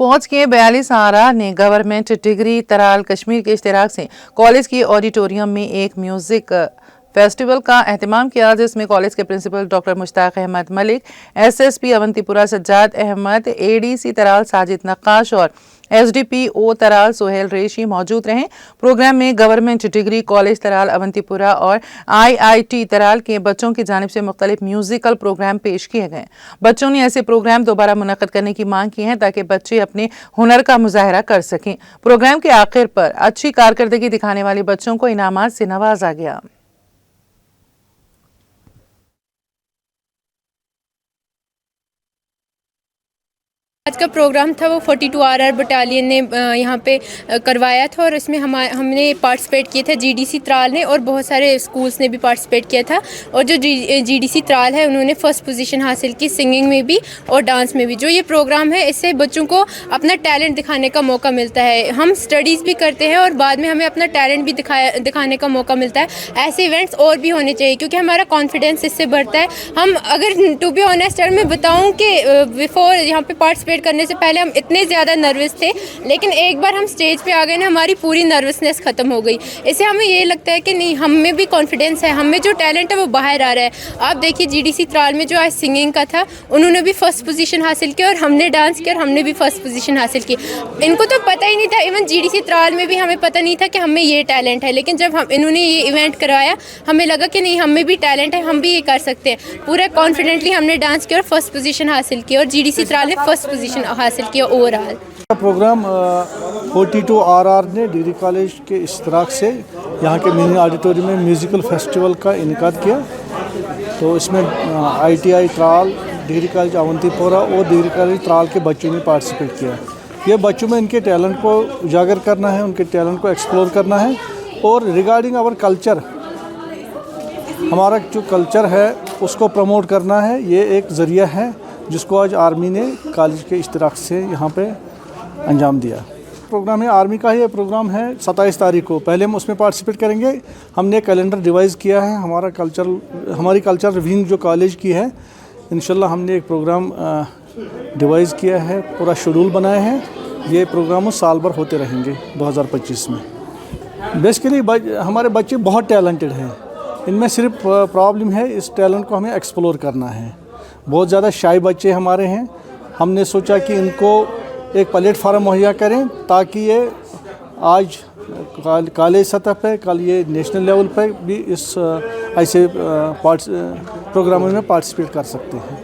फौज के 42 आरा ने गवर्नमेंट डिग्री तराल कश्मीर के इश्तिराक से कॉलेज की ऑडिटोरियम में एक म्यूजिक फेस्टिवल का एहतमाम किया, जिसमें कॉलेज के principal doctor Mushtaq Ahmad Malik, SSP Awantipora Sajjad Ahmad, ADC Tral Sajid Naqqash और एसडीपीओ तराल सोहेल रेशी मौजूद रहे। प्रोग्राम में government degree college Tral Awantipora और आईआईटी तराल के बच्चों की जानिब से मुख्तलिफ म्यूजिकल प्रोग्राम पेश किए गए। बच्चों ने ऐसे प्रोग्राम दोबारा मुनक्कद करने की मांग की है ताकि बच्चे अपने हुनर का मुजाहरा कर सकें। प्रोग्राम के आखिर पर अच्छी कारकर्दगी दिखाने वाले बच्चों को इनामात से नवाजा गया। आज का प्रोग्राम था वो 42 आरआर बटालियन ने यहाँ पे करवाया था और इसमें हमने पार्टिसिपेट किए थे। जीडीसी त्राल ने और बहुत सारे स्कूल्स ने भी पार्टिसिपेट किया था और जो जीडीसी त्राल है उन्होंने फर्स्ट पोजीशन हासिल की सिंगिंग में भी और डांस में भी। जो ये प्रोग्राम है इससे बच्चों को अपना टैलेंट दिखाने का मौका मिलता है। हम स्टडीज़ भी करते हैं और बाद में हमें अपना टैलेंट भी दिखाने का मौका मिलता है। ऐसे इवेंट्स और भी होने चाहिए क्योंकि हमारा कॉन्फिडेंस इससे बढ़ता है। हम अगर टू बी ऑनेस्ट मैं बताऊँ कि बिफोर यहाँ पे पार्टिसिपेट करने से पहले हम इतने ज़्यादा नर्वस थे, लेकिन एक बार हम स्टेज पे आ गए ना हमारी पूरी नर्वसनेस ख़त्म हो गई। इससे हमें ये लगता है कि नहीं, हम में भी कॉन्फिडेंस है, हम में जो टैलेंट है वो बाहर आ रहा है। आप देखिए जीडीसी त्राल में जो आज सिंगिंग का था उन्होंने भी फर्स्ट पोजीशन हासिल की और हमने डांस किया और हमने भी फर्स्ट पोजीशन हासिल की। इनको तो पता ही नहीं था, इवन जीडीसी त्राल में भी हमें पता नहीं था कि हमें ये टैलेंट है, लेकिन जब इन्होंने ये इवेंट करवाया हमें लगा कि नहीं, हम में भी टैलेंट है, हम भी ये कर सकते हैं। पूरा कॉन्फिडेंटली हमने डांस किया और फर्स्ट पोजीशन हासिल की और जीडीसी त्राल ने फर्स्ट पोजीशन हासिल किया ओवरऑल। प्रोग्राम 42 आरआर ने डिग्री कॉलेज के इश्तिराक से यहाँ के मिनी ऑडिटोरियम में म्यूज़िकल फेस्टिवल का इनेकाद किया। तो इसमें ITI Tral, degree college Awantipora और डिग्री कॉलेज त्राल के बच्चों ने पार्टिसिपेट किया। ये बच्चों में इनके टैलेंट को उजागर करना है, उनके टैलेंट को एक्सप्लोर करना है और रिगार्डिंग आवर कल्चर, हमारा जो कल्चर है उसको प्रमोट करना है। ये एक ज़रिया है जिसको आज आर्मी ने कॉलेज के इश्तिराक से यहाँ पे अंजाम दिया। प्रोग्राम है आर्मी का, ये प्रोग्राम है 27 तारीख को। पहले हम उसमें पार्टिसिपेट करेंगे। हमने कैलेंडर डिवाइस किया है, हमारी कल्चर विंग जो कॉलेज की है, इंशाल्लाह हमने एक प्रोग्राम डिवाइस किया है, पूरा शेड्यूल बनाया है। ये प्रोग्राम साल भर होते रहेंगे 2025 में। बेसिकली हमारे बच्चे बहुत टैलेंटेड हैं, इनमें सिर्फ प्रॉब्लम है इस टैलेंट को हमें एक्सप्लोर करना है। बहुत ज़्यादा शाई बच्चे हमारे हैं। हमने सोचा कि इनको एक प्लेटफार्म मुहैया करें ताकि ये आज कॉलेज सतह पे, कल ये नेशनल लेवल पे भी इस ऐसे प्रोग्रामों में पार्टिसिपेट कर सकते हैं।